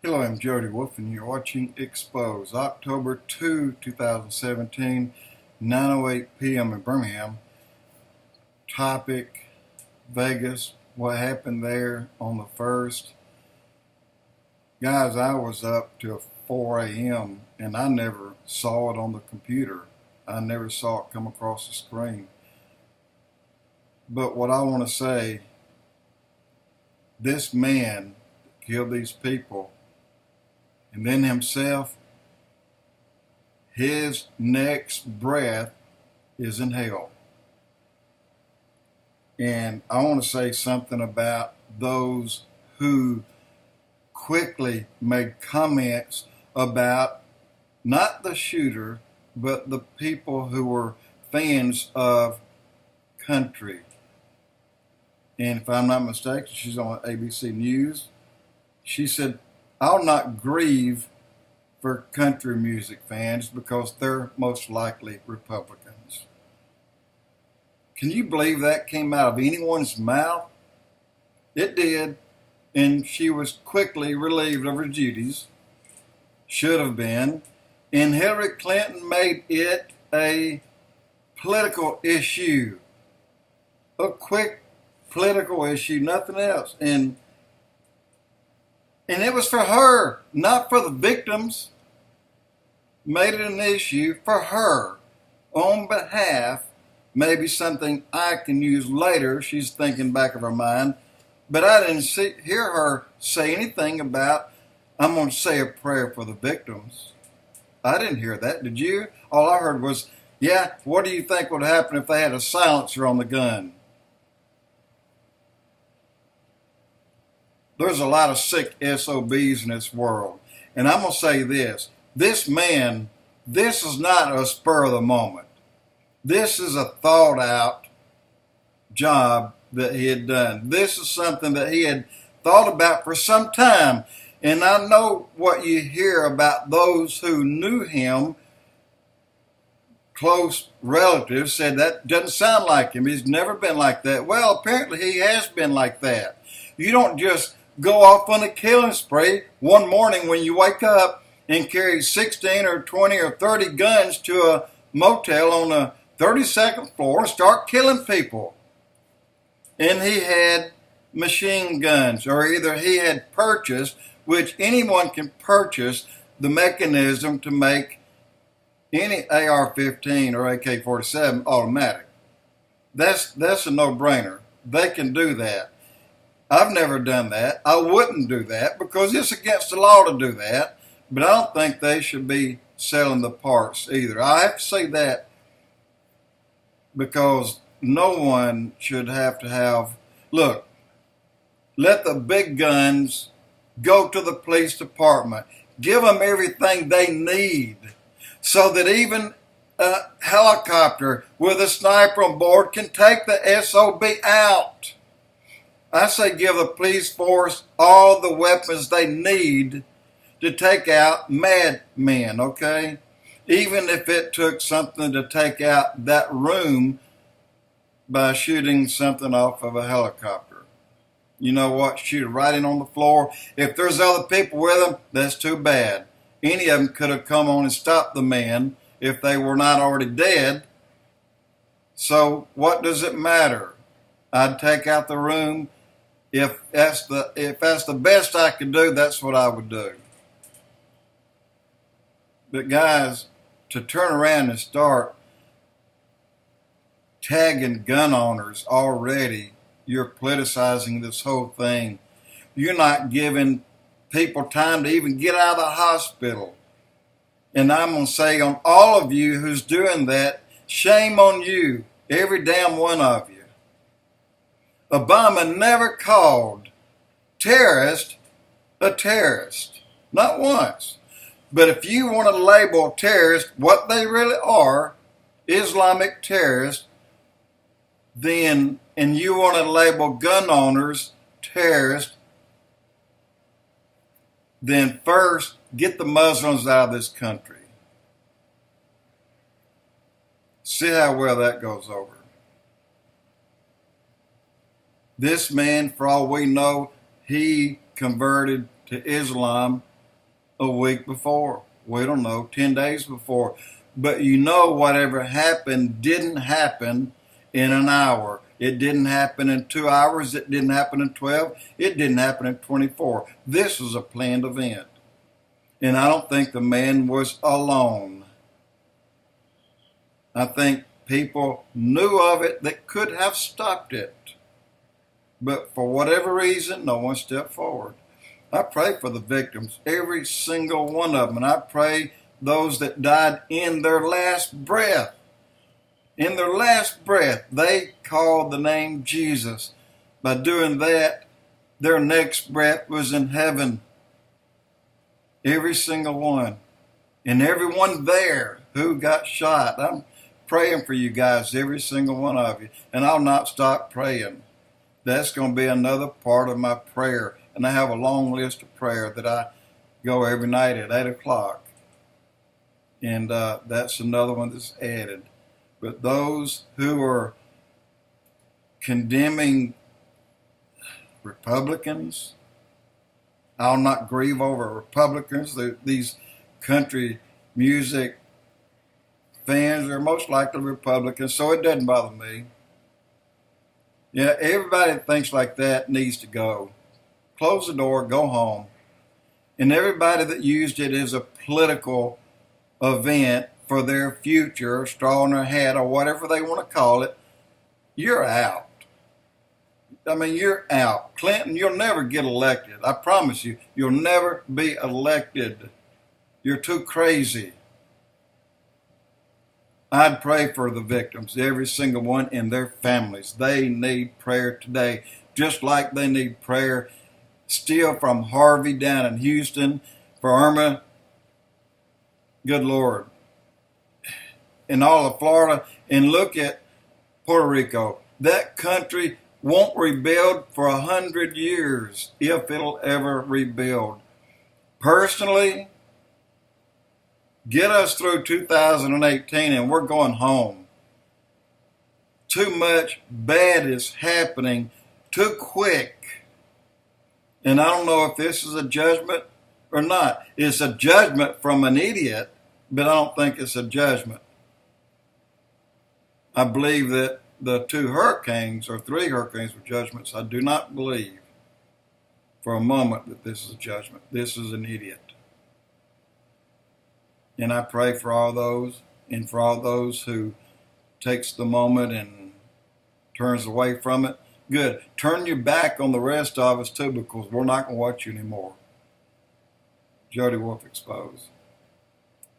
Hello, I'm Jody Wolf, and you're watching Expoz, October 2, 2017, 9:08 p.m. in Birmingham. Topic, Vegas, what happened there on the 1st. Guys, I was up till 4 a.m. and I never saw it on the computer. I never saw it come across the screen. But what I want to say, this man killed these people, and then himself, his next breath is in hell. And I want to say something about those who quickly made comments about not the shooter, but the people who were fans of country. And if I'm not mistaken, she's on ABC News. She said, "I'll not grieve for country music fans because they're most likely Republicans." Can you believe that came out of anyone's mouth? It did, and she was quickly relieved of her duties. Should have been. And Hillary Clinton made it a political issue. A quick political issue, nothing else. And it was for her, not for the victims. Made it an issue for her, on behalf, maybe something I can use later. She's thinking back of her mind. But I didn't hear her say anything about, "I'm going to say a prayer for the victims." I didn't hear that. Did you? All I heard was, "Yeah, what do you think would happen if they had a silencer on the gun?" There's a lot of sick SOBs in this world. And I'm going to say this. This man, this is not a spur of the moment. This is a thought out job that he had done. This is something that he had thought about for some time. And I know what you hear about those who knew him. Close relatives said that doesn't sound like him. He's never been like that. Well, apparently he has been like that. You don't just go off on a killing spree one morning when you wake up and carry 16 or 20 or 30 guns to a motel on the 32nd floor and start killing people. And he had machine guns, or either he had purchased, which anyone can purchase, the mechanism to make any AR-15 or AK-47 automatic. That's a no-brainer. They can do that. I've never done that. I wouldn't do that because it's against the law to do that. But I don't think they should be selling the parts either. I have to say that because no one should have to have... Look, let the big guns go to the police department. Give them everything they need so that even a helicopter with a sniper on board can take the SOB out. I say give the police force all the weapons they need to take out madmen, okay? Even if it took something to take out that room by shooting something off of a helicopter. You know what? Shoot it right in on the floor. If there's other people with them, that's too bad. Any of them could have come on and stopped the man if they were not already dead. So what does it matter? I'd take out the room. If that's the best I could do, that's what I would do. But guys, to turn around and start tagging gun owners already, you're politicizing this whole thing. You're not giving people time to even get out of the hospital. And I'm going to say on all of you who's doing that, shame on you, every damn one of you. Obama never called terrorist a terrorist. Not once. But if you want to label terrorists what they really are, Islamic terrorists, then, and you want to label gun owners terrorists, then first get the Muslims out of this country. See how well that goes over. This man, for all we know, he converted to Islam a week before. We don't know, 10 days before. But you know whatever happened didn't happen in an hour. It didn't happen in 2 hours. It didn't happen in 12. It didn't happen in 24. This was a planned event. And I don't think the man was alone. I think people knew of it that could have stopped it. But for whatever reason, no one stepped forward. I pray for the victims, every single one of them. And I pray those that died in their last breath. In their last breath, they called the name Jesus. By doing that, their next breath was in heaven. Every single one. And everyone there who got shot. I'm praying for you guys, every single one of you. And I'll not stop praying. That's going to be another part of my prayer. And I have a long list of prayer that I go every night at 8 o'clock. And that's another one that's added. But those who are condemning Republicans, I'll not grieve over Republicans. These country music fans are most likely Republicans, so it doesn't bother me. Yeah, everybody that thinks like that needs to go. Close the door, go home. And everybody that used it as a political event for their future, straw in their hat, or whatever they want to call it, you're out. I mean, you're out. Clinton, you'll never get elected. I promise you, you'll never be elected. You're too crazy. I'd pray for the victims, every single one, and their families. They need prayer today, just like they need prayer still from Harvey down in Houston, for Irma. Good Lord. In all of Florida, and look at Puerto Rico. That country won't rebuild for 100 years, if it'll ever rebuild. Personally, get us through 2018 and we're going home. Too much bad is happening too quick. And I don't know if this is a judgment or not. It's a judgment from an idiot, but I don't think it's a judgment. I believe that the 2 hurricanes or 3 hurricanes were judgments. I do not believe for a moment that this is a judgment. This is an idiot. And I pray for all those, and for all those who takes the moment and turns away from it. Good. Turn your back on the rest of us too, because we're not going to watch you anymore. Jody Wolf Expoz.